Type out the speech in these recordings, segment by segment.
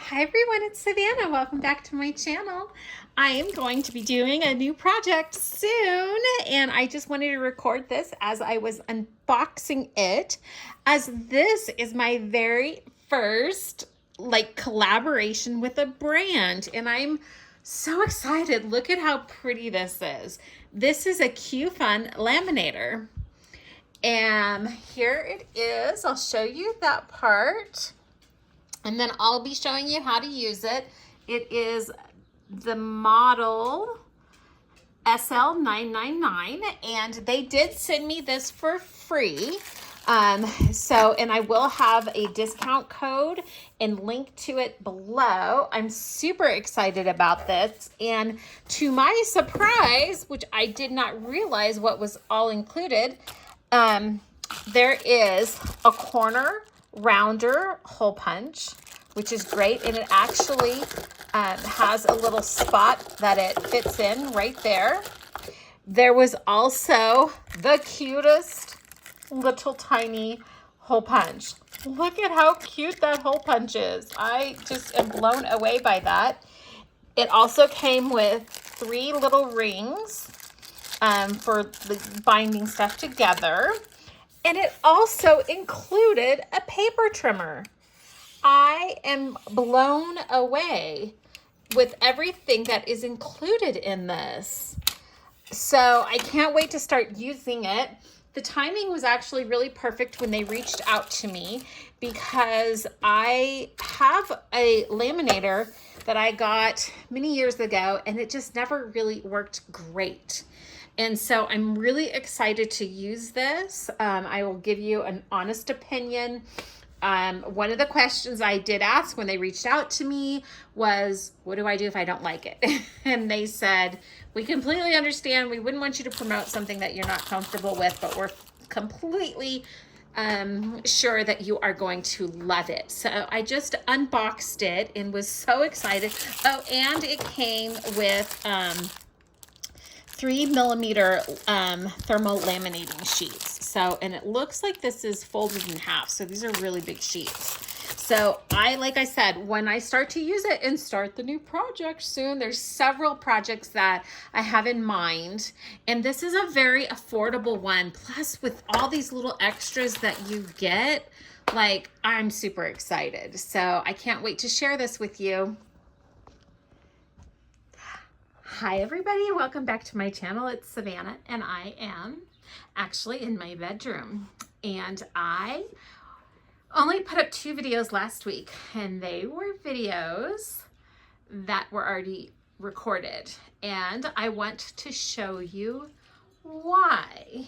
Hi everyone, it's Savannah. Welcome back to my channel. I am going to be doing a new project soon, and I just wanted to record this as I was unboxing it, as this is my very first collaboration with a brand, and I'm so excited. Look at how pretty this is. This is a QFUN Laminator, and here it is. I'll show you that part. And then I'll be showing you how to use it. It is the model SL999, and they did send me this for free. And I will have a discount code and link to it below. I'm super excited about this. And to my surprise, which I did not realize what was all included, there is a corner rounder hole punch, which is great, and it actually has a little spot that it fits in right there. There was also the cutest little tiny hole punch. Look at how cute that hole punch is. I just am blown away by that. It also came with 3 little rings for the binding stuff together. And it also included a paper trimmer. I am blown away with everything that is included in this. So I can't wait to start using it. The timing was actually really perfect when they reached out to me, because I have a laminator that I got many years ago, and it just never really worked great. And so I'm really excited to use this. I will give you an honest opinion. One of the questions I did ask when they reached out to me was, what do I do if I don't like it? And they said, we completely understand. We wouldn't want you to promote something that you're not comfortable with, but we're completely sure that you are going to love it. So I just unboxed it and was so excited. Oh, and it came with 3mm thermal laminating sheets. So, and it looks like this is folded in half. So these are really big sheets. So like I said, when I start to use it and start the new project soon, there's several projects that I have in mind. And this is a very affordable one. Plus, with all these little extras that you get, I'm super excited. So I can't wait to share this with you. Hi everybody, welcome back to my channel. It's Savannah, and I am actually in my bedroom, and I only put up 2 videos last week, and they were videos that were already recorded, and I want to show you why.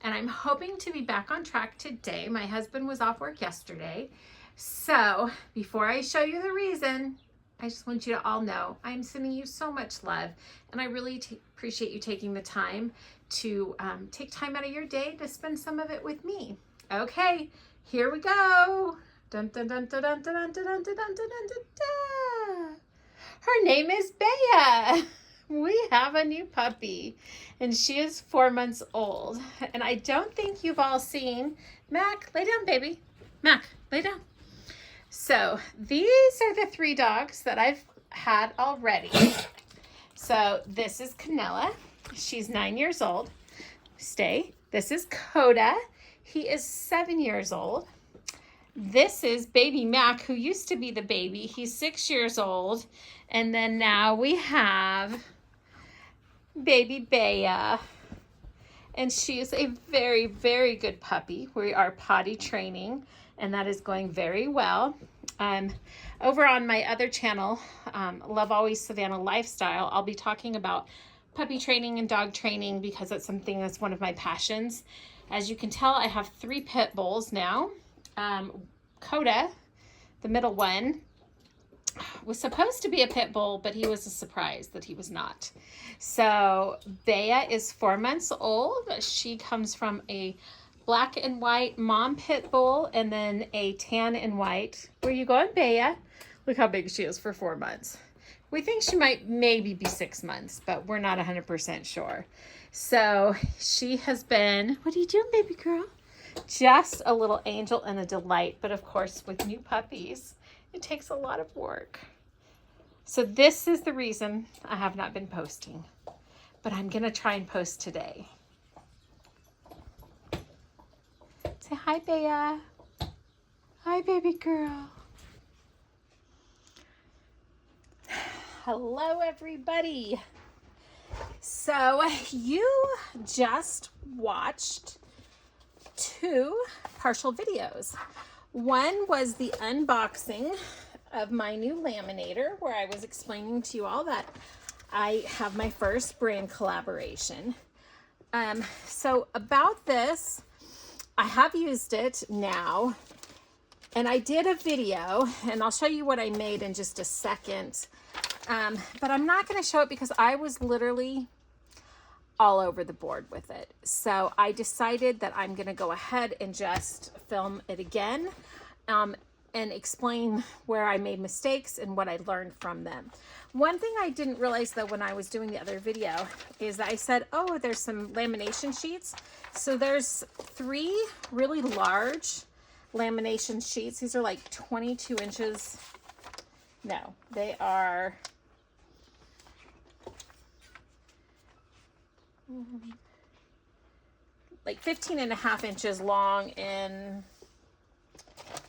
And I'm hoping to be back on track today. My husband was off work yesterday, so before I show you the reason, I just want you to all know I'm sending you so much love, and I really appreciate you taking the time to take time out of your day to spend some of it with me. Okay, here we go. Dun, dun, dun, dun, dun, dun, dun, dun, dun, dun, dun, dun, dun. Her name is Bea. We have a new puppy, and she is 4 months old. And I don't think you've all seen Mac. Lay down, baby. Mac, lay down. So these are the 3 dogs that I've had already. So this is Canella. She's 9 years old. Stay. This is Coda. He is 7 years old. This is baby Mac, who used to be the baby. He's 6 years old. And then now we have baby Bea. And she is a very, very good puppy. We are potty training, and that is going very well. Over on my other channel, Love Always Savannah Lifestyle, I'll be talking about puppy training and dog training, because it's something that's one of my passions. As you can tell, I have 3 pit bulls now. Coda, the middle one, was supposed to be a pit bull, but he was a surprise that he was not. So Bea is 4 months old. She comes from a black and white mom pit bull, and then a tan and white. Where you going, Bea? Look how big she is for 4 months. We think she might maybe be 6 months, but we're not 100% sure. So she has been, what are you doing, baby girl? Just a little angel and a delight. But of course, with new puppies, it takes a lot of work. So this is the reason I have not been posting. But I'm going to try and post today. Say hi, Bea. Hi, baby girl. Hello, everybody. So you just watched 2 partial videos. One was the unboxing of my new laminator, where I was explaining to you all that I have my first brand collaboration. So about this, I have used it now, and I did a video, and I'll show you what I made in just a second. But I'm not going to show it because I was literally all over the board with it. So I decided that I'm going to go ahead and just film it again, and explain where I made mistakes and what I learned from them. One thing I didn't realize though when I was doing the other video is that I said, oh, there's some lamination sheets. So there's 3 really large lamination sheets. These are like 22 inches. No, they are like 15.5 inches long and,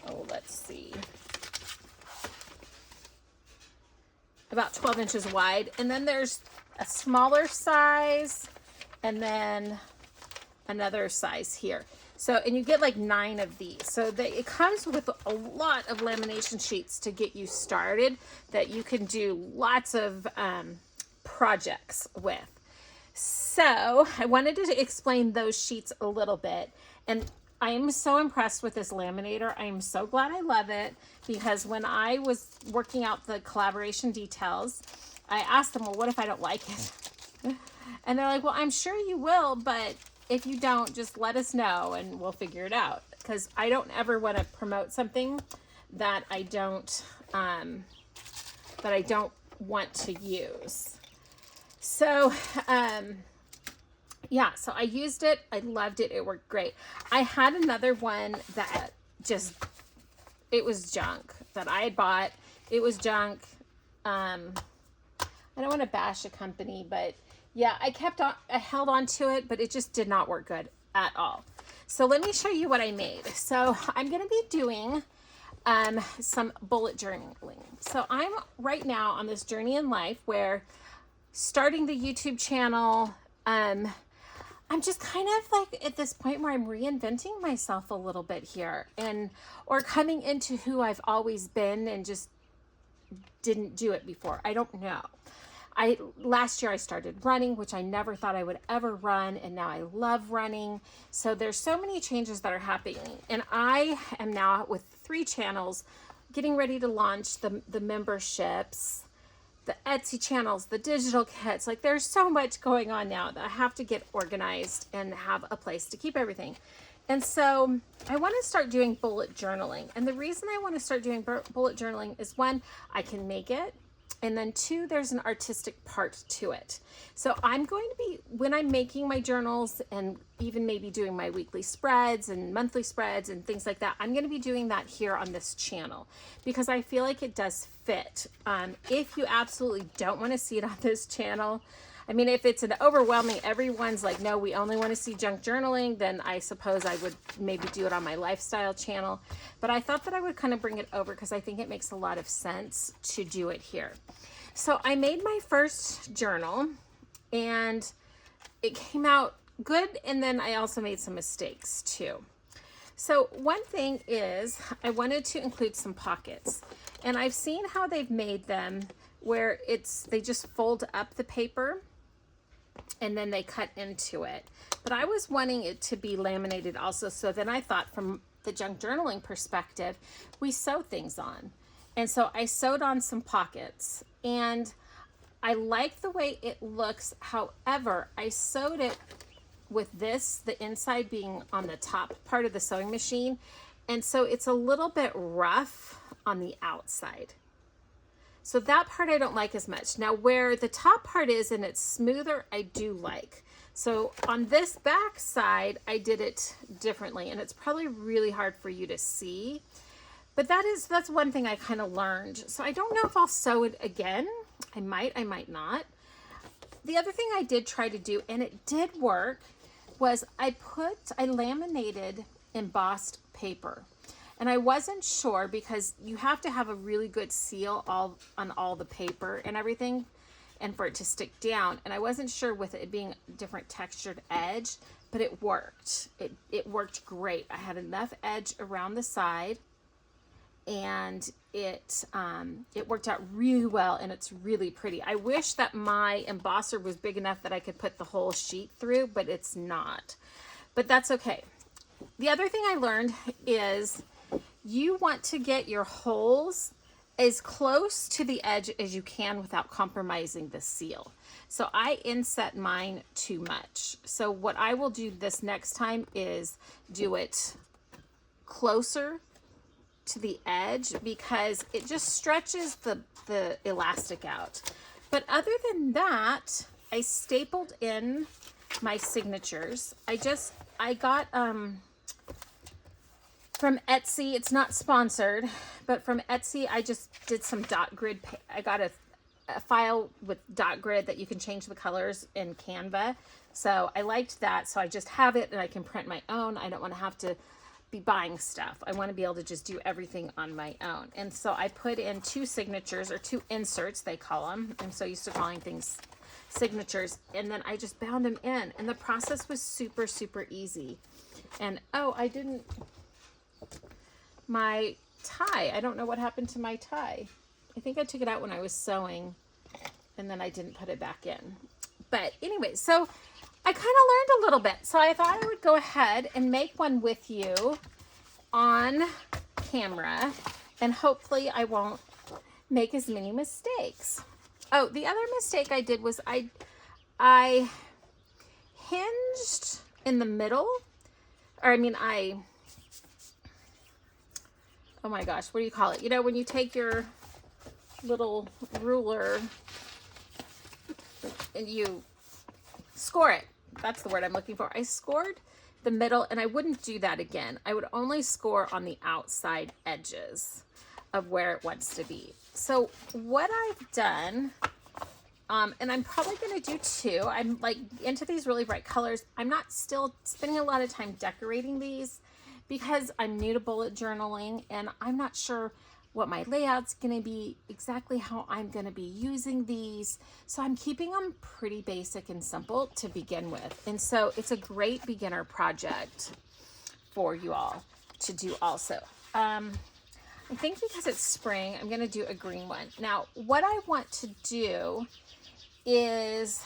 oh, let's see, about 12 inches wide. And then there's a smaller size and then another size here. So, and you get like 9 of these. So it comes with a lot of lamination sheets to get you started that you can do lots of projects with. So I wanted to explain those sheets a little bit. And I am so impressed with this laminator. I am so glad I love it, because when I was working out the collaboration details, I asked them, well, what if I don't like it? And they're like, well, I'm sure you will, but if you don't, just let us know and we'll figure it out. Because I don't ever want to promote something that I don't want to use. So, yeah, so I used it. I loved it. It worked great. I had another one that just, it was junk that I had bought. It was junk. I don't want to bash a company, but yeah, I held on to it, but it just did not work good at all. So let me show you what I made. So I'm going to be doing some bullet journaling. So I'm right now on this journey in life where starting the YouTube channel, I'm just kind of like at this point where I'm reinventing myself a little bit here, or coming into who I've always been and just didn't do it before. I don't know. Last year I started running, which I never thought I would ever run, and now I love running. So there's so many changes that are happening, and I am now with 3 channels, getting ready to launch the memberships, the Etsy channels, the digital kits. Like, there's so much going on now that I have to get organized and have a place to keep everything. And so I want to start doing bullet journaling. And the reason I want to start doing bullet journaling is, 1, I can make it. And then 2, there's an artistic part to it. So I'm going to be, when I'm making my journals and even maybe doing my weekly spreads and monthly spreads and things like that, I'm going to be doing that here on this channel because I feel like it does fit. If you absolutely don't want to see it on this channel, I mean, if it's an overwhelming, everyone's like, no, we only want to see junk journaling, then I suppose I would maybe do it on my lifestyle channel. But I thought that I would kind of bring it over because I think it makes a lot of sense to do it here. So I made my first journal and it came out good. And then I also made some mistakes too. So one thing is I wanted to include some pockets, and I've seen how they've made them where they just fold up the paper and then they cut into it. But I was wanting it to be laminated also. So then I thought, from the junk journaling perspective, we sew things on. And so I sewed on some pockets, and I like the way it looks. However, I sewed it with the inside being on the top part of the sewing machine. And so it's a little bit rough on the outside. So that part I don't like as much. Now where the top part is and it's smoother, I do like. So on this back side, I did it differently, and it's probably really hard for you to see, but that's one thing I kind of learned. So I don't know if I'll sew it again. I might not. The other thing I did try to do, and it did work, was I laminated embossed paper. And I wasn't sure because you have to have a really good seal on all the paper and everything, and for it to stick down. And I wasn't sure with it being different textured edge, but it worked. It worked great. I had enough edge around the side, and it worked out really well, and it's really pretty. I wish that my embosser was big enough that I could put the whole sheet through, but it's not. But that's okay. The other thing I learned is you want to get your holes as close to the edge as you can without compromising the seal. So I inset mine too much. So what I will do this next time is do it closer to the edge, because it just stretches the elastic out. But other than that, I stapled in my signatures. I got from Etsy, it's not sponsored, but from Etsy, I just did some dot grid. I got a file with dot grid that you can change the colors in Canva. So I liked that. So I just have it and I can print my own. I don't want to have to be buying stuff. I want to be able to just do everything on my own. And so I put in 2 signatures, or 2 inserts, they call them. I'm so used to calling things signatures. And then I just bound them in. And the process was super, super easy. And oh, my tie. I don't know what happened to my tie. I think I took it out when I was sewing, and then I didn't put it back in. But anyway, so I kind of learned a little bit. So I thought I would go ahead and make one with you on camera, and hopefully I won't make as many mistakes. Oh, the other mistake I did was I hinged in the middle, or I mean, oh my gosh, what do you call it? You know, when you take your little ruler and you score it. That's the word I'm looking for. I scored the middle, and I wouldn't do that again. I would only score on the outside edges of where it wants to be. So what I've done, and I'm probably going to do 2. I'm like into these really bright colors. I'm not still spending a lot of time decorating these because I'm new to bullet journaling, and I'm not sure what my layout's going to be, exactly how I'm going to be using these. So I'm keeping them pretty basic and simple to begin with. And so it's a great beginner project for you all to do also. I think because it's spring, I'm going to do a green one. Now, what I want to do is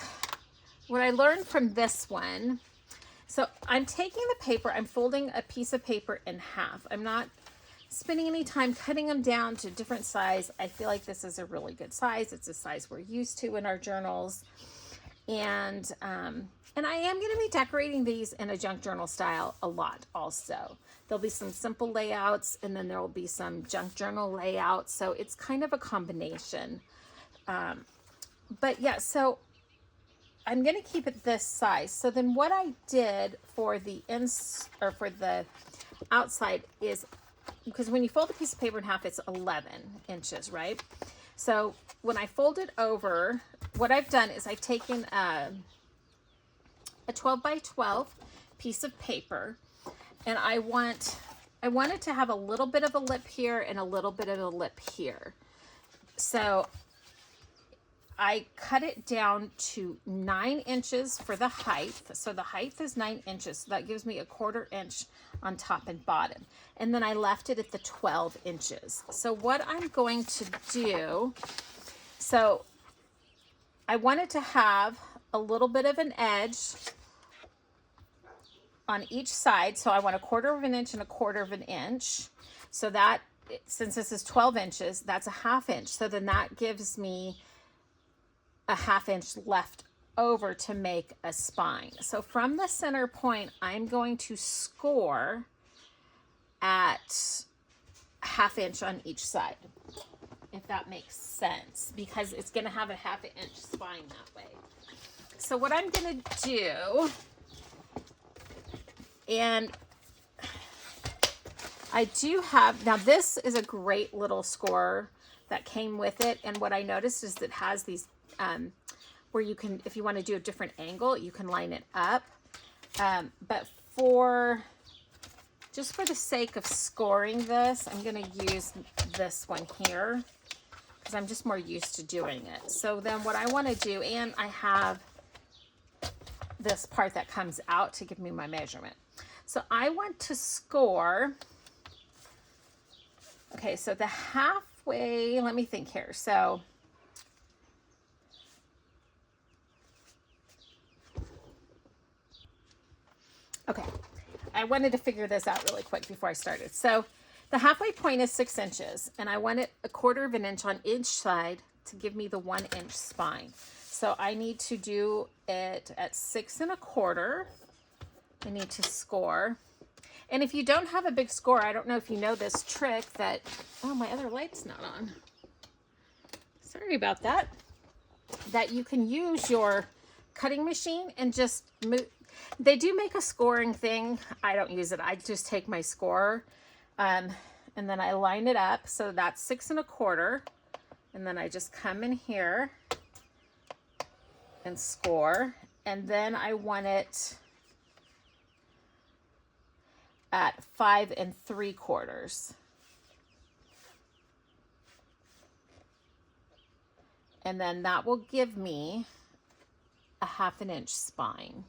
what I learned from this one. So I'm taking the paper, I'm folding a piece of paper in half. I'm not spending any time cutting them down to different size. I feel like this is a really good size. It's a size we're used to in our journals. And I am going to be decorating these in a junk journal style a lot also. There'll be some simple layouts, and then there will be some junk journal layouts. So it's kind of a combination. But yeah, so I'm going to keep it this size. So then what I did for the outside is, because when you fold a piece of paper in half, it's 11 inches, right? So when I fold it over, what I've done is I've taken a 12 by 12 piece of paper, and I want it to have a little bit of a lip here and a little bit of a lip here. So I cut it down to 9 inches for the height. So the height is 9 inches. So that gives me a 1/4 inch on top and bottom. And then I left it at the 12 inches. So what I'm going to do, so I want it to have a little bit of an edge on each side. So I want a 1/4 inch and a 1/4 inch. So that, since this is 12 inches, that's a 1/2 inch. So then that gives me a 1/2 inch left over to make a spine. So from the center point, I'm going to score at 1/2 inch on each side. if that makes sense, because it's going to have a 1/2 inch spine that way. So what I'm going to do, and I do have, now this is a great little score that came with it, and what I noticed is it has these where you can, if you want to do a different angle, you can line it up. But just for the sake of scoring this, I'm going to use this one here because I'm just more used to doing it. So then what I want to do, and I have this part that comes out to give me my measurement. So I want to score, okay, so the halfway, let me think here. So okay, I wanted to figure this out really quick before I started. So the halfway point is 6 inches, and I want it 1/4 inch on each side to give me the 1 inch spine. So I need to do it at 6 1/4. I need to score. And if you don't have a big score, I don't know if you know this trick that, oh, my other light's not on. Sorry about that. That you can use your cutting machine and just move. They do make a scoring thing. I don't use it. I just take my score and then I line it up. So that's 6 1/4. And then I just come in here and score. And then I want it at 5 3/4. And then that will give me a 1/2 inch spine.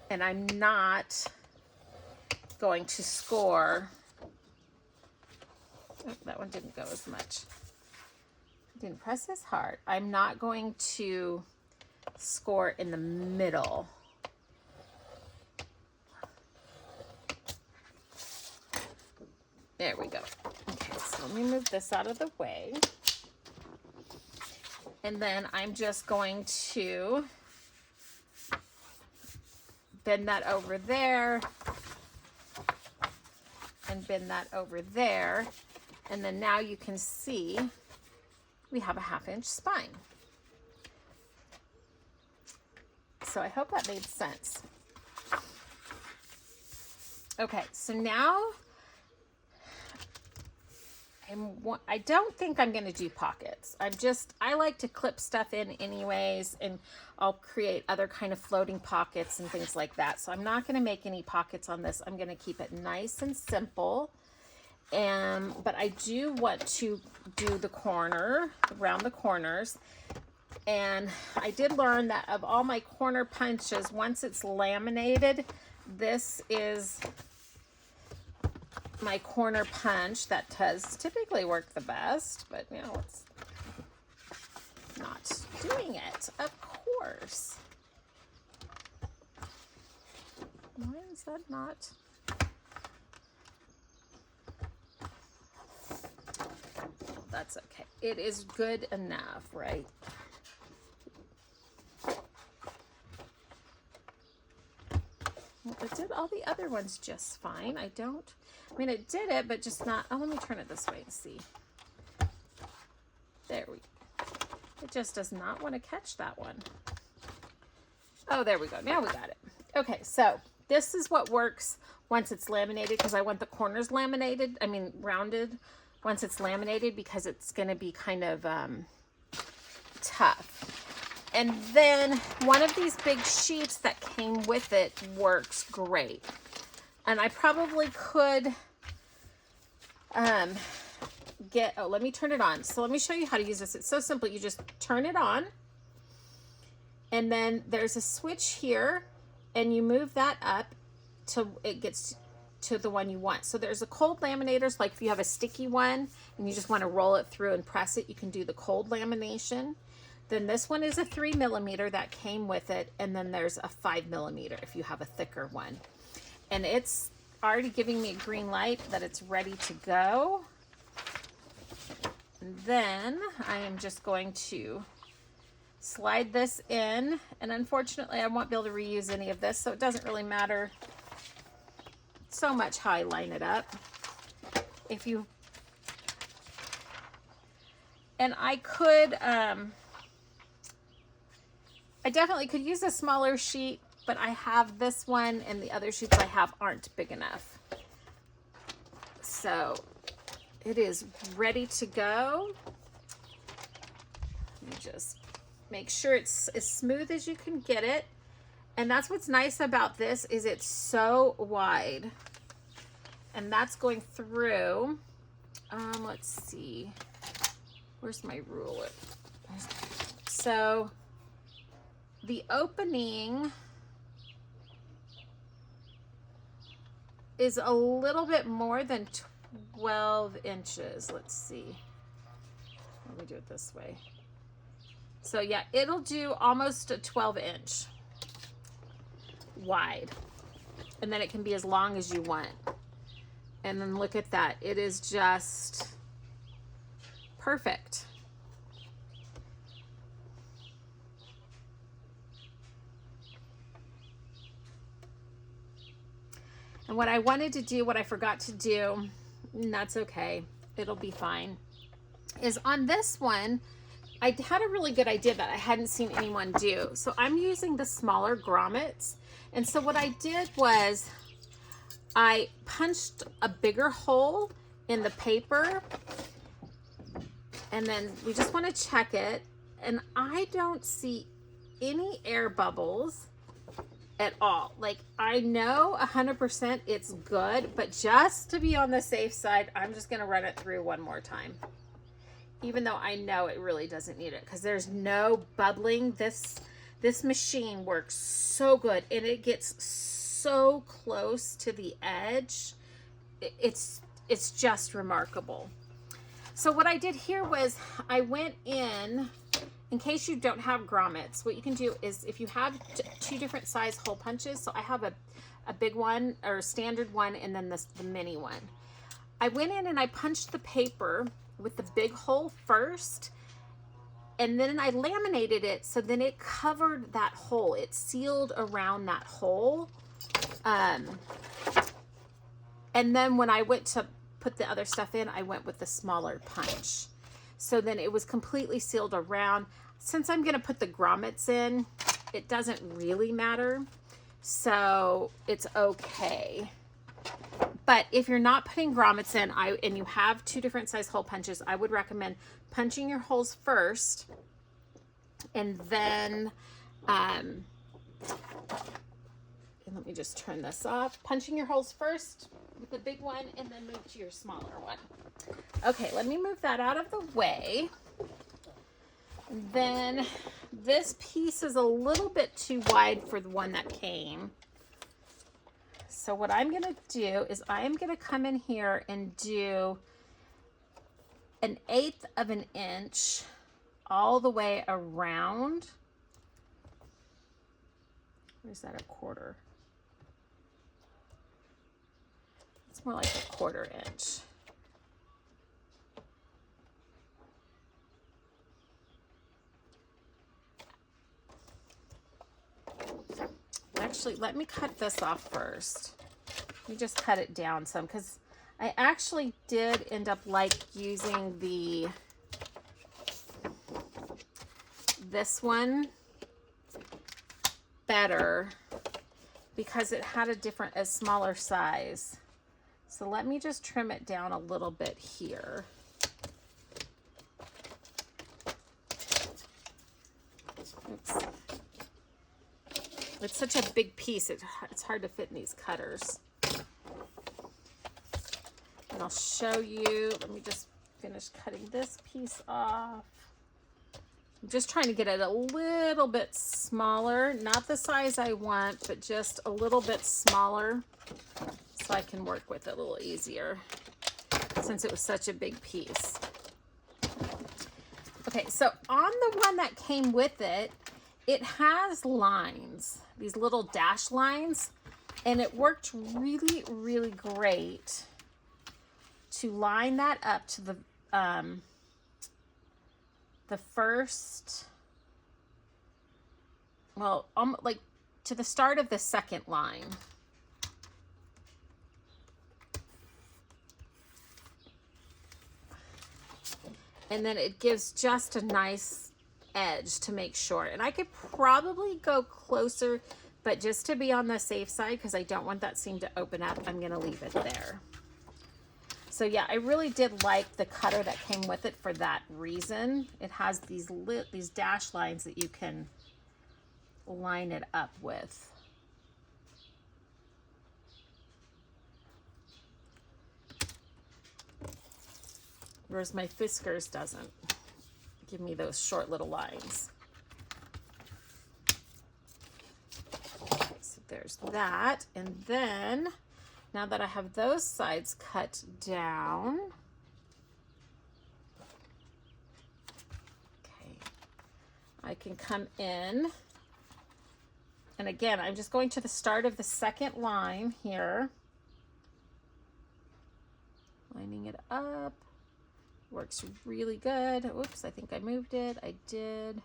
And I'm not going to score. Oh, that one didn't go as much. Didn't press as hard. I'm not going to score in the middle. There we go. Okay, so let me move this out of the way. And then I'm just going to bend that over there and bend that over there. And then now you can see we have a 1/2 inch spine. So I hope that made sense. Okay, so now I don't think I'm going to do pockets. I like to clip stuff in anyways, and I'll create other kind of floating pockets and things like that. So I'm not going to make any pockets on this. I'm going to keep it nice and simple. But I do want to do the corner, around the corners. And I did learn that of all my corner punches, once it's laminated, this is my corner punch that does typically work the best, but you know, it's not doing it, of course. Why is that not? That's okay. It is good enough, right? Well, it did all the other ones just fine. I mean, it did it, but just not. Oh, let me turn it this way and see. There we go. It just does not want to catch that one. Oh, there we go. Now we got it. Okay, so this is what works once it's laminated, because I want the corners laminated. I mean, rounded once it's laminated, because it's going to be kind of tough. And then one of these big sheets that came with it works great. And I probably could let me turn it on. So let me show you how to use this. It's so simple. You just turn it on, and then there's a switch here, and you move that up till it gets to the one you want. So there's a cold laminators, like if you have a sticky one and you just want to roll it through and press it, you can do the cold lamination. Then this one is a 3 millimeter that came with it, and then there's a 5 millimeter if you have a thicker one. And it's already giving me a green light that it's ready to go. And then I am just going to slide this in, and unfortunately I won't be able to reuse any of this, so it doesn't really matter so much how I line it up. if you, and I could, I definitely could use a smaller sheet, but I have this one and the other sheets I have aren't big enough. So it is ready to go. Let me just make sure it's as smooth as you can get it. And that's what's nice about this is it's so wide. And that's going through, let's see, where's my ruler? So the opening is a little bit more than 12 inches. Let's see. Let me do it this way. So yeah, it'll do almost a 12-inch wide. And then it can be as long as you want. And then look at that. It is just perfect. And what I wanted to do, what I forgot to do, and that's okay, it'll be fine, is on this one, I had a really good idea that I hadn't seen anyone do. So I'm using the smaller grommets. And so what I did was I punched a bigger hole in the paper, and then we just want to check it. And I don't see any air bubbles at all. Like, I know 100% it's good, but just to be on the safe side, I'm just going to run it through one more time. Even though I know it really doesn't need it, because there's no bubbling. This machine works so good, and it gets so close to the edge. It's just remarkable. So what I did here was I went in case you don't have grommets, what you can do is if you have two different size hole punches, so I have a big one or a standard one and then the mini one. I went in and I punched the paper with the big hole first, and then I laminated it so then it covered that hole. It sealed around that hole. And then when I went to put the other stuff in, I went with the smaller punch. So then it was completely sealed around. Since I'm going to put the grommets in, it doesn't really matter. So it's okay. But if you're not putting grommets in, and you have two different size hole punches, I would recommend punching your holes first, and then, and let me just turn this off. Punching your holes first with the big one, and then move to your smaller one. Okay, let me move that out of the way. Then this piece is a little bit too wide for the one that came. So what I'm going to do is I am going to come in here and do 1/8 of an inch all the way around. Or is that a quarter? It's more like a 1/4 inch. Actually, let me cut this off first. Let me just cut it down some, because I actually did end up using this one better because it had a smaller size. So let me just trim it down a little bit here. Oops. It's such a big piece, it's hard to fit in these cutters. And I'll show you, let me just finish cutting this piece off. I'm just trying to get it a little bit smaller, not the size I want, but just a little bit smaller so I can work with it a little easier since it was such a big piece. Okay, so on the one that came with it, it has lines, these little dash lines, and it worked really, really great to line that up to the first, well, like to the start of the second line. And then it gives just a nice edge to make sure. And I could probably go closer, but just to be on the safe side, because I don't want that seam to open up, I'm going to leave it there. So yeah, I really did like the cutter that came with it for that reason. It has these dash lines that you can line it up with. Whereas my Fiskars doesn't give me those short little lines. Okay, so there's that. And then, now that I have those sides cut down, okay, I can come in. And again, I'm just going to the start of the second line here. Lining it up. Works really good. Oops, I think I moved it. I did.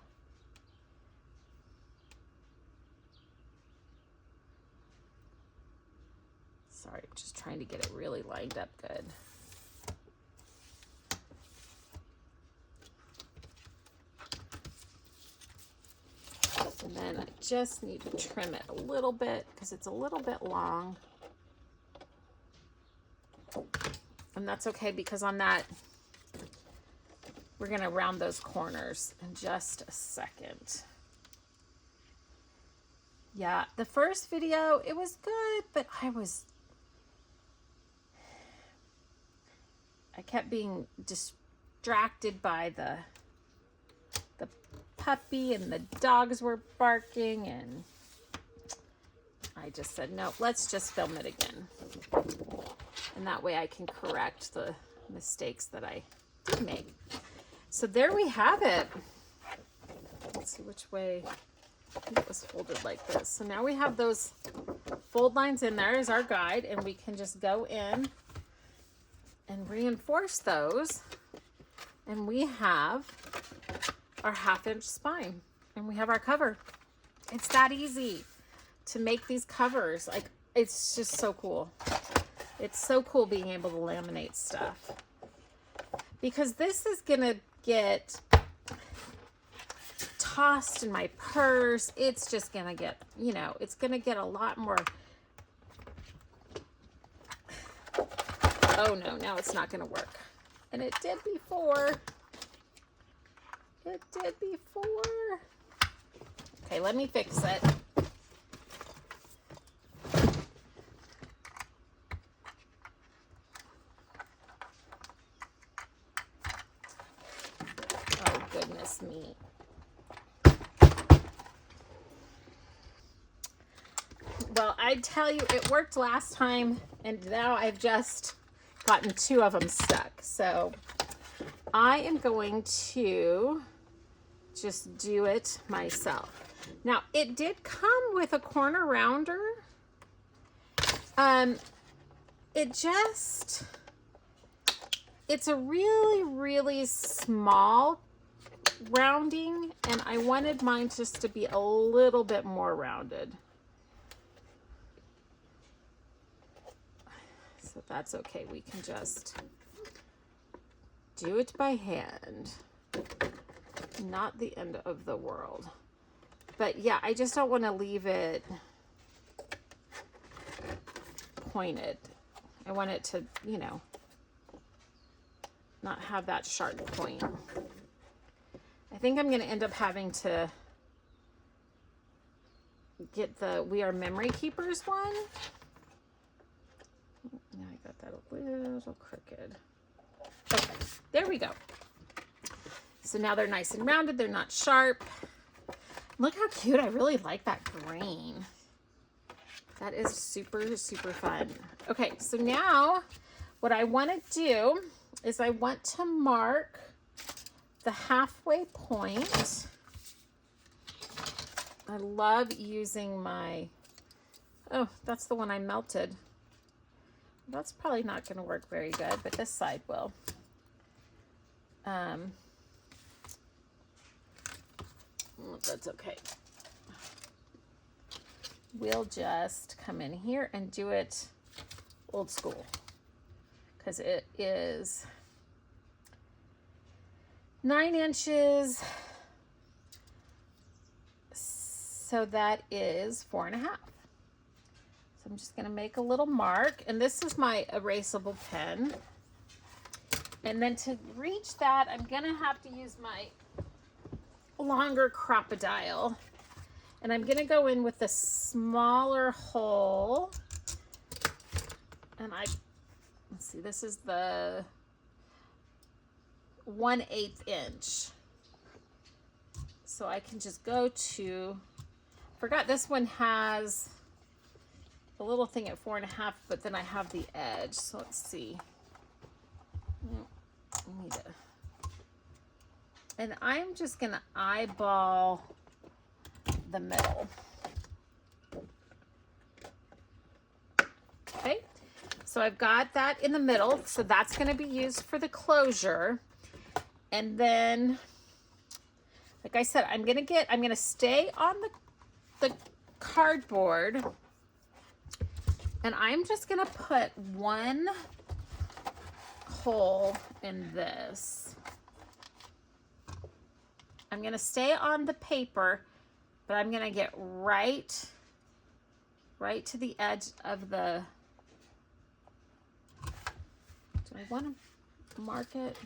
Sorry, I'm just trying to get it really lined up good. And then I just need to trim it a little bit because it's a little bit long. And that's okay, because on that, we're gonna round those corners in just a second. Yeah, the first video, it was good, but I kept being distracted by the puppy, and the dogs were barking, and I just said, no, let's just film it again. And that way I can correct the mistakes that I did make. So there we have it. Let's see which way. I think it was folded like this. So now we have those fold lines in there as our guide, and we can just go in and reinforce those. And we have our 1/2 inch spine, and we have our cover. It's that easy to make these covers. Like, it's just so cool. It's so cool being able to laminate stuff, because this is gonna get tossed in my purse. It's just gonna get, you know, it's gonna get a lot more. Oh no, now it's not gonna work. And it did before. It did before. Okay, let me fix it. Oh, goodness me. Well, I tell you, it worked last time, and now I've just gotten 2 of them stuck. So I am going to just do it myself. Now, it did come with a corner rounder. It's a really, really small rounding, and I wanted mine just to be a little bit more rounded. So that's okay. We can just do it by hand. Not the end of the world. But yeah, I just don't want to leave it pointed. I want it to, you know, not have that sharp point. I think I'm going to end up having to get the We Are Memory Keepers one. Now I got that a little crooked. Okay, there we go. So now they're nice and rounded. They're not sharp. Look how cute. I really like that green. That is super, super fun. Okay, so now what I want to do is I want to mark the halfway point. I love using my, oh, that's the one I melted. That's probably not going to work very good, but this side will. That's okay. We'll just come in here and do it old school, because it is 9 inches. So that is 4.5. So I'm just going to make a little mark, and this is my erasable pen. And then to reach that, I'm going to have to use my longer crocodile, and I'm going to go in with a smaller hole. And let's see, this is the 1/8 inch. So I can just go to, forgot this one has a little thing at 4.5, but then I have the edge. So let's see. I need to, and I'm just gonna eyeball the middle. Okay, so I've got that in the middle, so that's gonna be used for the closure. And then, like I said, I'm gonna stay on the cardboard, and I'm just gonna put one hole in this. I'm gonna stay on the paper, but I'm gonna get right to the edge of the, do I want to mark it?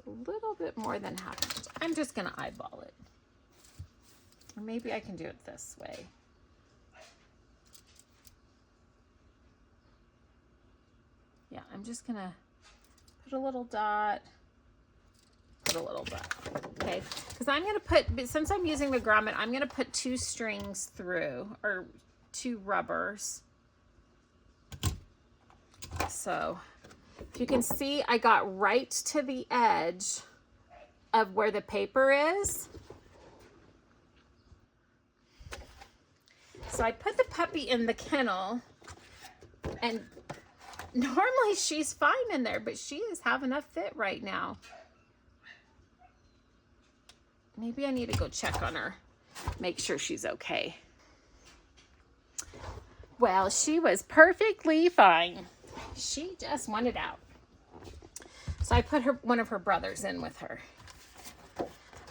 A little bit more than half an inch. I'm just going to eyeball it. Or maybe I can do it this way. Yeah, I'm just going to put a little dot, okay? Because I'm going to put, since I'm using the grommet, I'm going to put 2 strings through, or 2 rubbers. So if you can see, I got right to the edge of where the paper is. So I put the puppy in the kennel, and normally she's fine in there, but she is having a fit right now. Maybe I need to go check on her, make sure she's okay. Well, she was perfectly fine. She just wanted out. So I put one of her brothers in with her.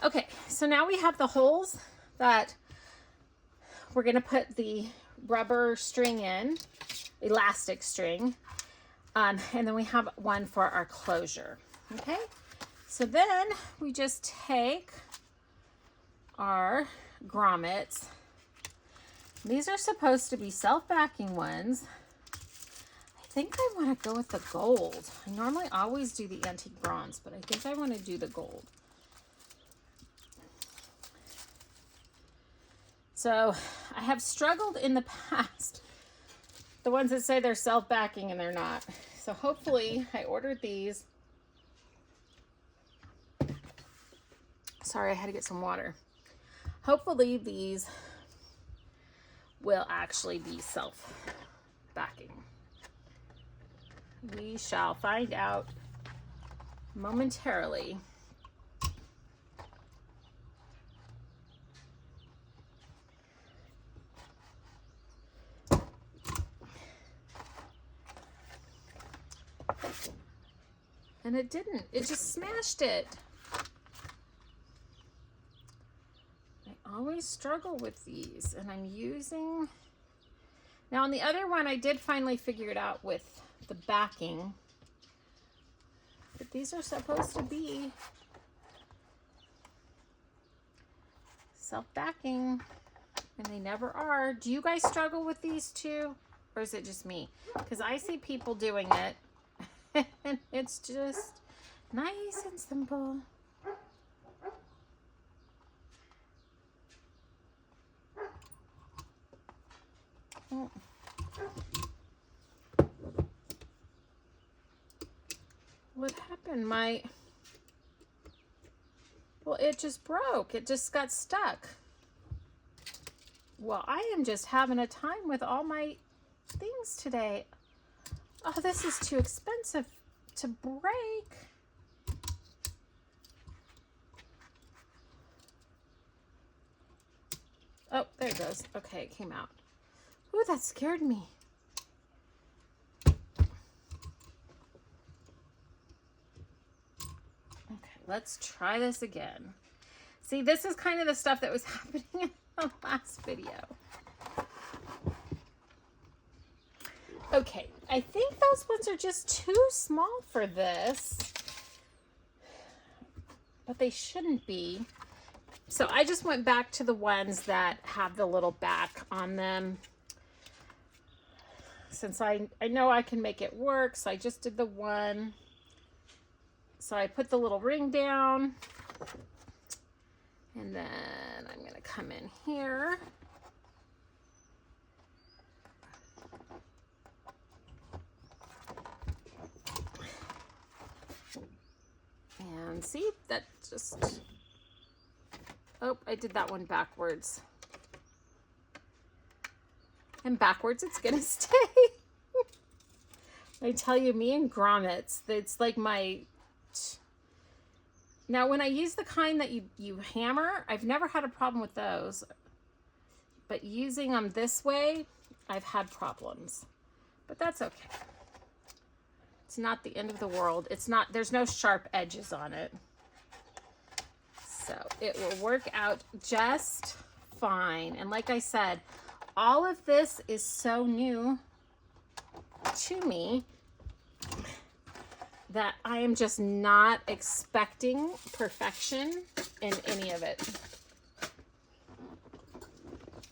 Okay, so now we have the holes that we're gonna put the rubber string in, elastic string, and then we have one for our closure. Okay, so then we just take our grommets. These are supposed to be self-backing ones. I think I want to go with the gold. I normally always do the antique bronze, but I think I want to do the gold. So I have struggled in the past, the ones that say they're self-backing and they're not. So hopefully, I ordered these. Sorry, I had to get some water. Hopefully these will actually be self-backing. We shall find out momentarily. And it didn't, it just smashed it. I always struggle with these, and I'm using, now on the other one I did finally figure it out with the backing, but these are supposed to be self-backing, and they never are. Do you guys struggle with these too, or is it just me? Because I see people doing it, and it's just nice and simple. What happened? Well, it just broke. It just got stuck. Well, I am just having a time with all my things today. Oh, this is too expensive to break. Oh, there it goes. Okay, it came out. Ooh, that scared me. Okay, let's try this again. See, this is kind of the stuff that was happening in the last video. Okay, I think those ones are just too small for this, but they shouldn't be. So I just went back to the ones that have the little back on them. Since I know I can make it work, so I just did the one. So I put the little ring down, and then I'm going to come in here. And see, that just, oh, I did that one backwards. And backwards it's gonna stay. I tell you, me and grommets, it's like my, now when I use the kind that you hammer, I've never had a problem with those. But using them this way, I've had problems. But that's okay. It's not the end of the world. It's not, there's no sharp edges on it. So it will work out just fine. And like I said, all of this is so new to me that I am just not expecting perfection in any of it.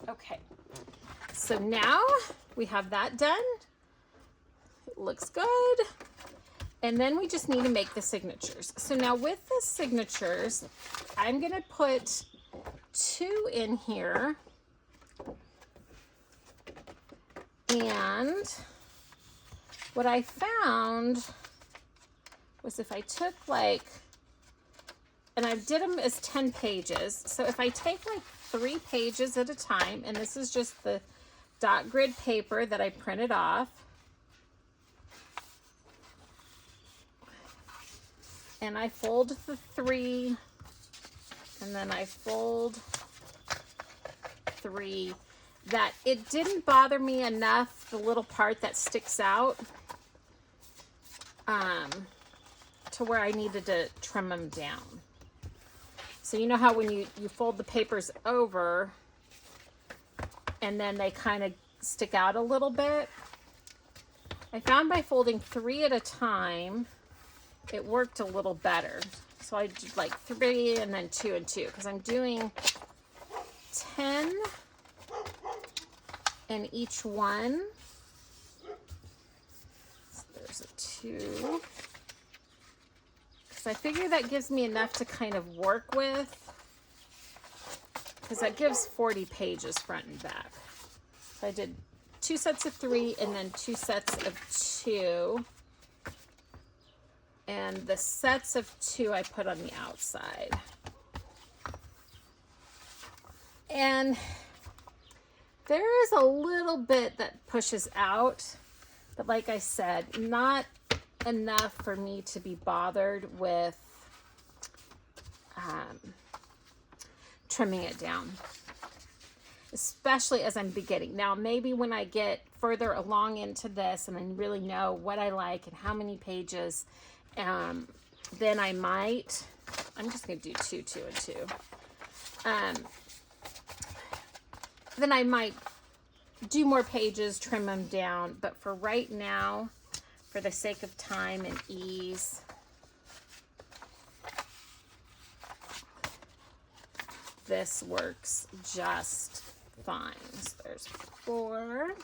Okay, so now we have that done. It looks good. And then we just need to make the signatures. So now with the signatures, I'm gonna put 2 in here. And what I found was if I took like, and I did them as 10 pages. So if I take like 3 pages at a time, and this is just the dot grid paper that I printed off. And I fold the 3, and then I fold 3. That it didn't bother me enough, the little part that sticks out, to where I needed to trim them down. So you know how when you fold the papers over, and then they kind of stick out a little bit? I found by folding 3 at a time, it worked a little better. So I did like 3 and then 2 and 2, because I'm doing 10 in each one. So there's a 2. Because I figure that gives me enough to kind of work with, because that gives 40 pages front and back. So I did 2 sets of 3 and then 2 sets of 2. And the sets of 2 I put on the outside. And there is a little bit that pushes out, but like I said, not enough for me to be bothered with trimming it down, especially as I'm beginning. Now, maybe when I get further along into this and I really know what I like and how many pages, then I might, I'm just going to do 2, 2, and 2. Then I might do more pages, trim them down. But for right now, for the sake of time and ease, this works just fine. So there's 4.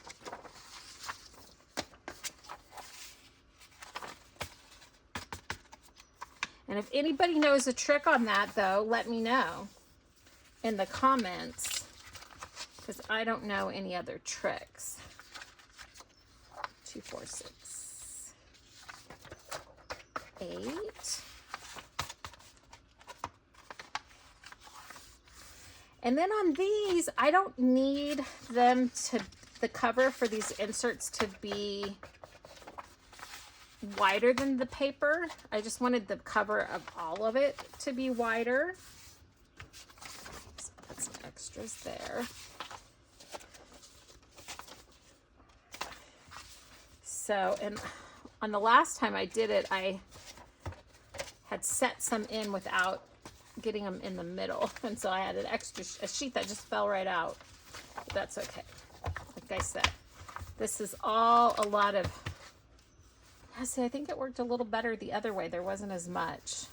And if anybody knows a trick on that, though, let me know in the comments, because I don't know any other tricks. 2, 4, 6, 8. And then on these, I don't need them to, the cover for these inserts to be wider than the paper. I just wanted the cover of all of it to be wider. So that's extras there. So, and on the last time I did it, I had set some in without getting them in the middle. And so I had an extra a sheet that just fell right out. But that's okay. Like I said, this is all a lot of, see, I think it worked a little better the other way. There wasn't as much.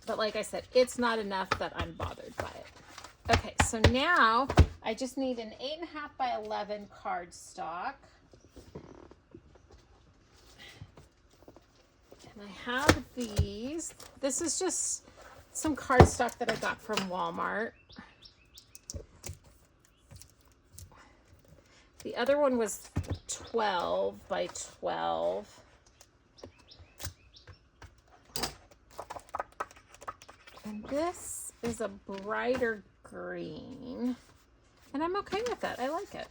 But like I said, it's not enough that I'm bothered by it. Okay, so now I just need an 8.5 by 11 cardstock. And I have these. This is just some cardstock that I got from Walmart. The other one was 12 by 12. And this is a brighter green. And I'm okay with that. I like it.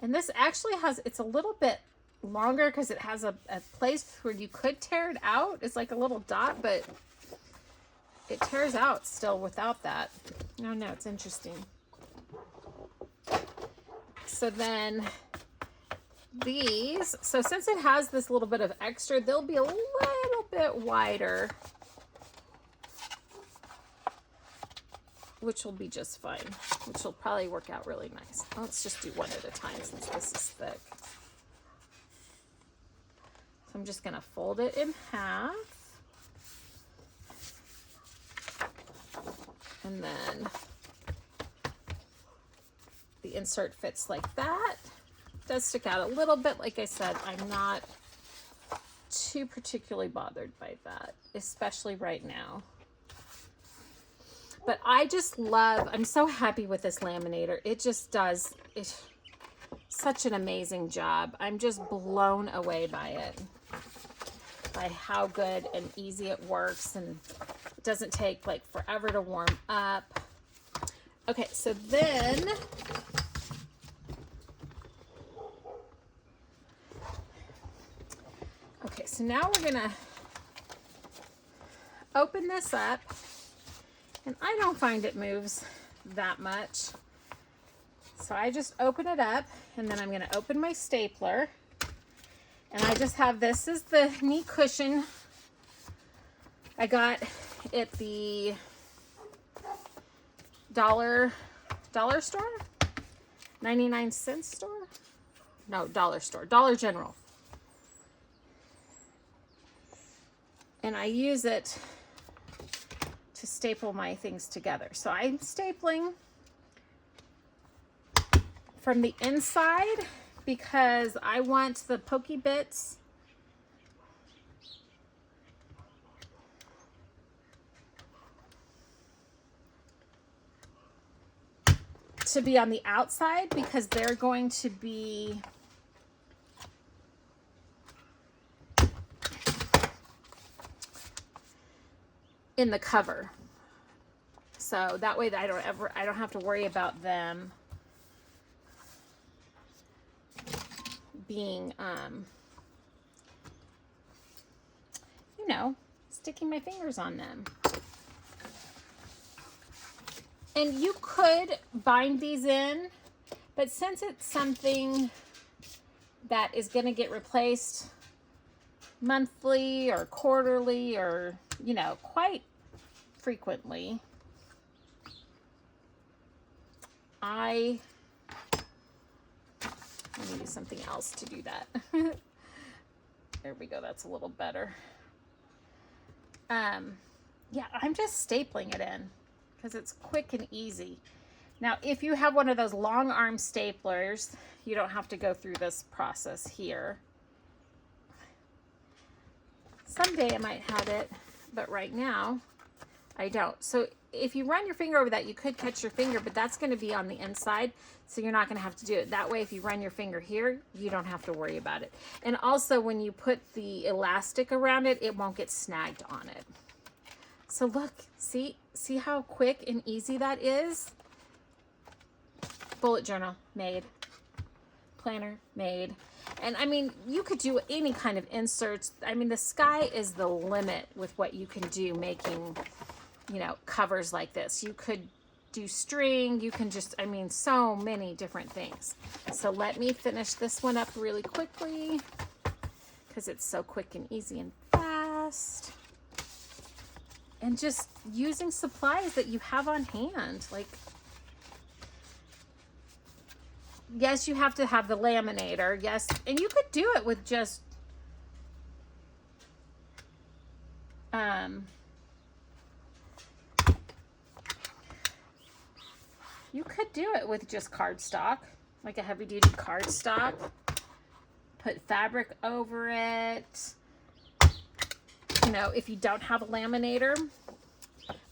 And this actually has, it's a little bit longer because it has a place where you could tear it out. It's like a little dot, but it tears out still without that. I don't know, it's interesting. So then these, so since it has this little bit of extra, they'll be a little bit wider, which will be just fine, which will probably work out really nice. Let's just do one at a time since this is thick. So I'm just going to fold it in half. And then the insert fits like that. It does stick out a little bit. Like I said, I'm not too particularly bothered by that, especially right now. But I just love, I'm so happy with this laminator. It just does such an amazing job. I'm just blown away by it, by how good and easy it works, and it doesn't take like forever to warm up. Okay, so then so now we're gonna open this up, and I don't find it moves that much. So I just open it up, and then I'm gonna open my stapler, and I just have, this is the knee cushion. I got at the dollar store, 99-cent store? No, dollar store, Dollar General. And I use it to staple my things together. So I'm stapling from the inside because I want the pokey bits to be on the outside, because they're going to be in the cover. So that way I don't have to worry about them being you know, sticking my fingers on them. And you could bind these in, but since it's something that is going to get replaced monthly or quarterly, or, you know, quite frequently, let me do something else to do that. There we go. That's a little better. Yeah, I'm just stapling it in because it's quick and easy. Now, if you have one of those long arm staplers, you don't have to go through this process here. Someday I might have it, but right now I don't. So if you run your finger over that, you could catch your finger, but that's going to be on the inside, so you're not going to have to do it. That way, if you run your finger here, you don't have to worry about it. And also, when you put the elastic around it, it won't get snagged on it. So look, see how quick and easy that is? Bullet journal made. Planner made. And I mean, you could do any kind of inserts. I mean, the sky is the limit with what you can do making you know, covers like this. You could do string, you can just, I mean, so many different things. So let me finish this one up really quickly because it's so quick and easy and fast. And just using supplies that you have on hand. Like, yes, you have to have the laminator, yes, and you could do it with just you could do it with just cardstock, like a heavy duty cardstock. Put fabric over it, you know, if you don't have a laminator.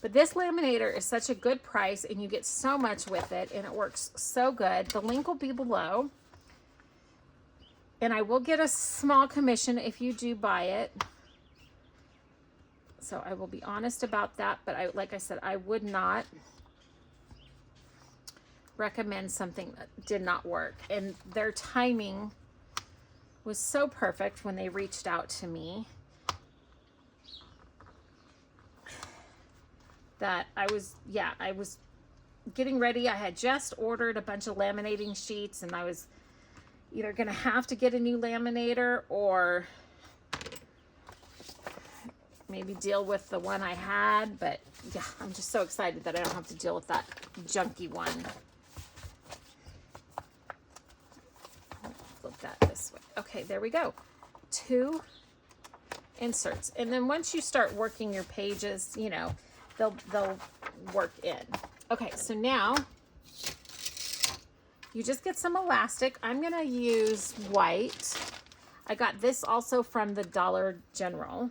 But this laminator is such a good price and you get so much with it and it works so good. The link will be below. And I will get a small commission if you do buy it. So I will be honest about that, but like I said, I would not recommend something that did not work. And their timing was so perfect when they reached out to me that I was getting ready. I had just ordered a bunch of laminating sheets and I was either gonna have to get a new laminator or maybe deal with the one I had, but yeah, I'm just so excited that I don't have to deal with that junky one. Flip that this way. Okay, there we go. 2 inserts. And then once you start working your pages, you know, they'll work in. Okay, so now you just get some elastic. I'm gonna use white. I got this also from the Dollar General.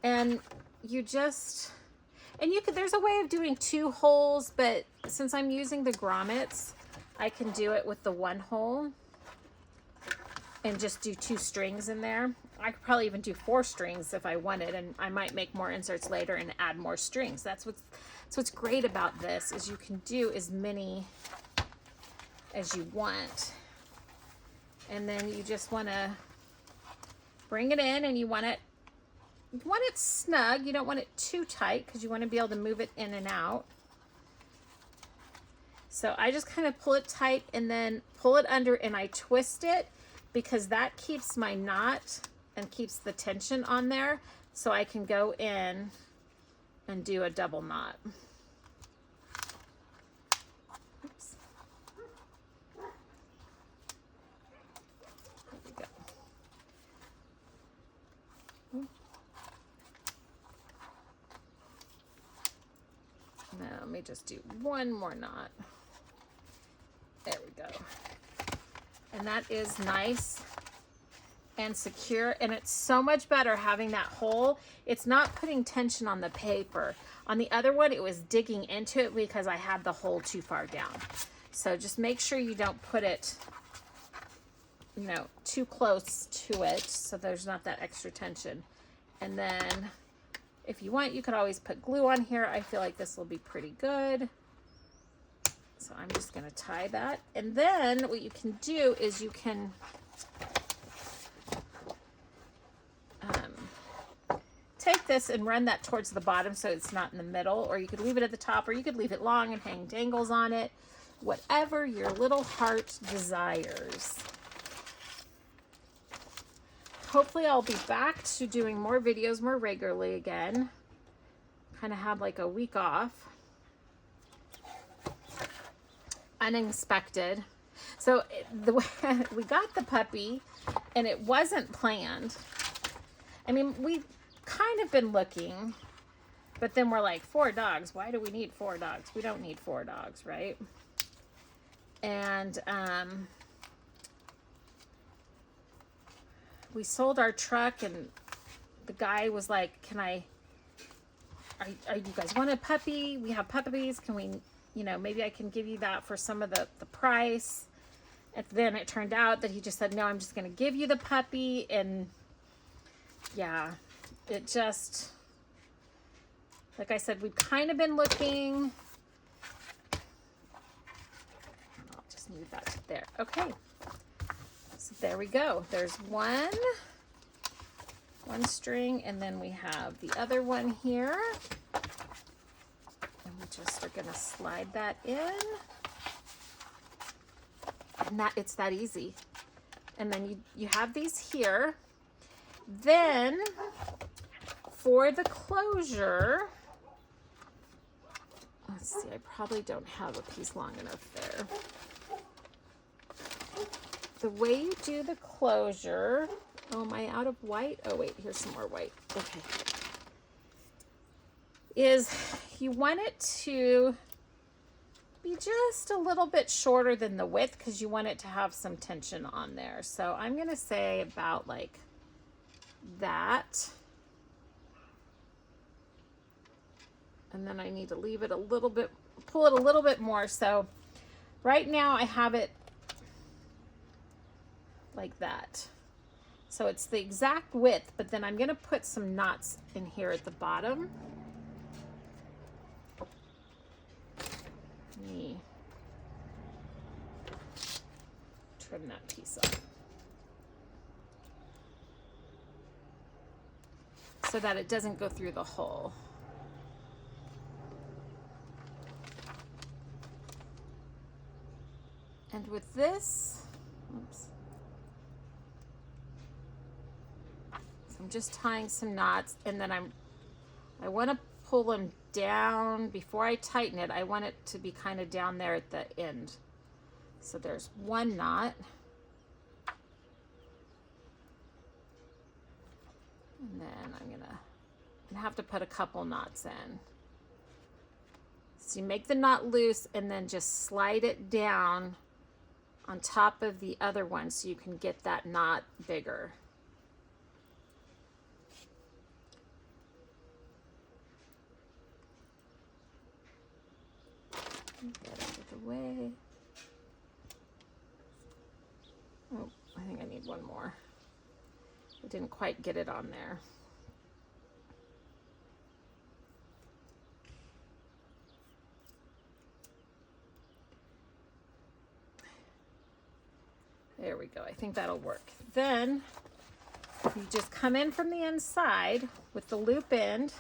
And you just, and you could, there's a way of doing 2 holes, but since I'm using the grommets, I can do it with the 1 hole and just do 2 strings in there. I could probably even do 4 strings if I wanted, and I might make more inserts later and add more strings. That's what's great about this, is you can do as many as you want. And then you just want to bring it in, and you want it snug. You don't want it too tight because you want to be able to move it in and out. So I just kind of pull it tight and then pull it under, and I twist it because that keeps my knot and keeps the tension on there, so I can go in and do a double knot. Oops. There we go. Now let me just do 1 more knot. There we go. And that is nice and secure, and it's so much better having that hole. It's not putting tension on the paper. On the other one, it was digging into it because I had the hole too far down. So just make sure you don't put it, you know, too close to it so there's not that extra tension. And then if you want, you could always put glue on here. I feel like this will be pretty good. So I'm just going to tie that. And then what you can do is you can take this and run that towards the bottom so it's not in the middle, or you could leave it at the top, or you could leave it long and hang dangles on it. Whatever your little heart desires. Hopefully I'll be back to doing more videos more regularly again. Kind of had like a week off. Unexpected. So we got the puppy and it wasn't planned. I mean, we've kind of been looking, but then we're like, 4 dogs. Why do we need 4 dogs? We don't need 4 dogs, right? And we sold our truck, and the guy was like, are you guys want a puppy? We have puppies. Can we, you know, maybe I can give you that for some of the price. And then it turned out that he just said, no, I'm just going to give you the puppy. And yeah, it just, like I said, we've kind of been looking. I'll just move that to there. Okay. So there we go. There's one string, and then we have the other one here. just are going to slide that in. And it's that easy. And then you have these here. Then for the closure, let's see, I probably don't have a piece long enough there. The way you do the closure, oh, am I out of white? Oh wait, here's some more white. Okay. Is you want it to be just a little bit shorter than the width because you want it to have some tension on there. So I'm going to say about like that. And then I need to leave it a little bit, pull it a little bit more. So right now I have it like that. So it's the exact width, but then I'm going to put some knots in here at the bottom. Let me trim that piece off so that it doesn't go through the hole. And with this, oops. So I'm just tying some knots, and then I want to pull them down before I tighten it. I want it to be kind of down there at the end. So there's one knot. And then I'm gonna have to put a couple knots in. So you make the knot loose and then just slide it down on top of the other one so you can get that knot bigger. Get out of the way. Oh, I think I need one more. I didn't quite get it on there. There we go. I think that'll work. Then you just come in from the inside with the loop end.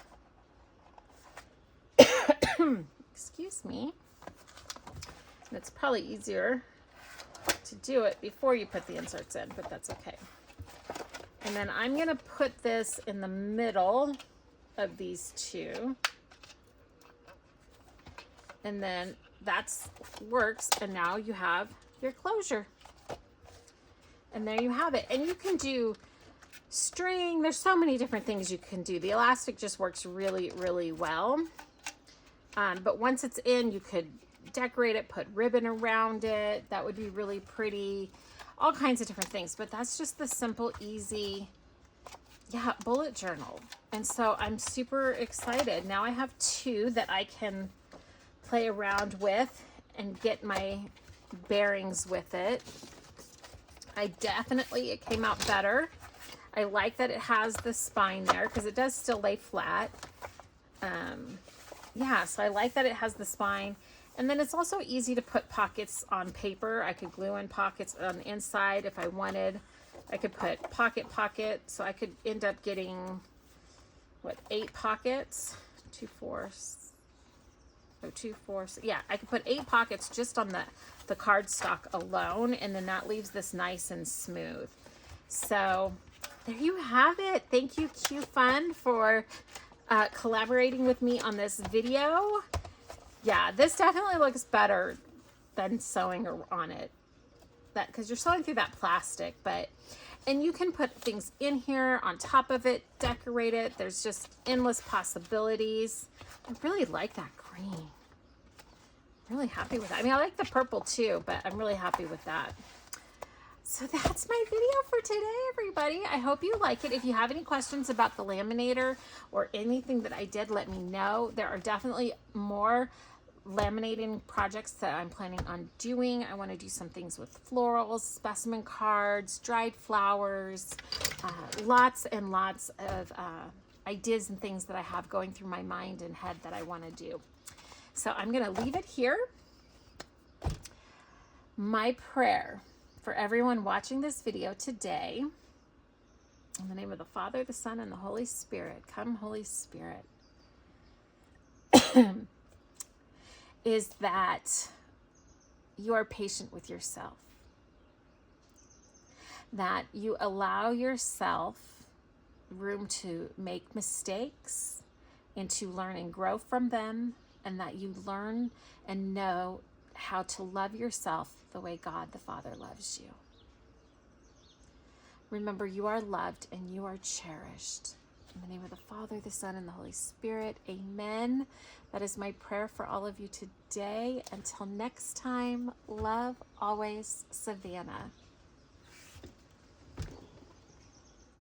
Excuse me. And it's probably easier to do it before you put the inserts in, but that's okay. And then I'm going to put this in the middle of these two. And then that's works. And now you have your closure. And there you have it. And you can do string. There's so many different things you can do. The elastic just works really, really well. But once it's in, you could decorate it, put ribbon around it. That would be really pretty. All kinds of different things. But that's just the simple, easy, bullet journal. And so I'm super excited. Now I have two that I can play around with and get my bearings with it. it came out better. I like that it has the spine there because it does still lay flat. So I like that it has the spine. And then it's also easy to put pockets on paper. I could glue in pockets on the inside if I wanted. I could put pocket, so I could end up getting, 8 pockets? 2, 4, so 2, 4, yeah, I could put 8 pockets just on the cardstock alone, and then that leaves this nice and smooth. So there you have it. Thank you, QFUN, for collaborating with me on this video. Yeah, this definitely looks better than sewing on it, because you're sewing through that plastic, and you can put things in here on top of it, decorate it. There's just endless possibilities. I really like that green. Really happy with that. I mean, I like the purple too, but I'm really happy with that. So that's my video for today, everybody. I hope you like it. If you have any questions about the laminator or anything that I did, let me know. There are definitely more laminating projects that I'm planning on doing. I want to do some things with florals, specimen cards, dried flowers, lots and lots of ideas and things that I have going through my mind and head that I want to do. So I'm going to leave it here. My prayer for everyone watching this video today, in the name of the Father, the Son, and the Holy Spirit. Come, Holy Spirit. is that you are patient with yourself, that you allow yourself room to make mistakes and to learn and grow from them, and that you learn and know how to love yourself the way God the Father loves you. Remember, you are loved and you are cherished. In the name of the Father, the Son, and the Holy Spirit, amen. That is my prayer for all of you today. Until next time, love always, Savannah.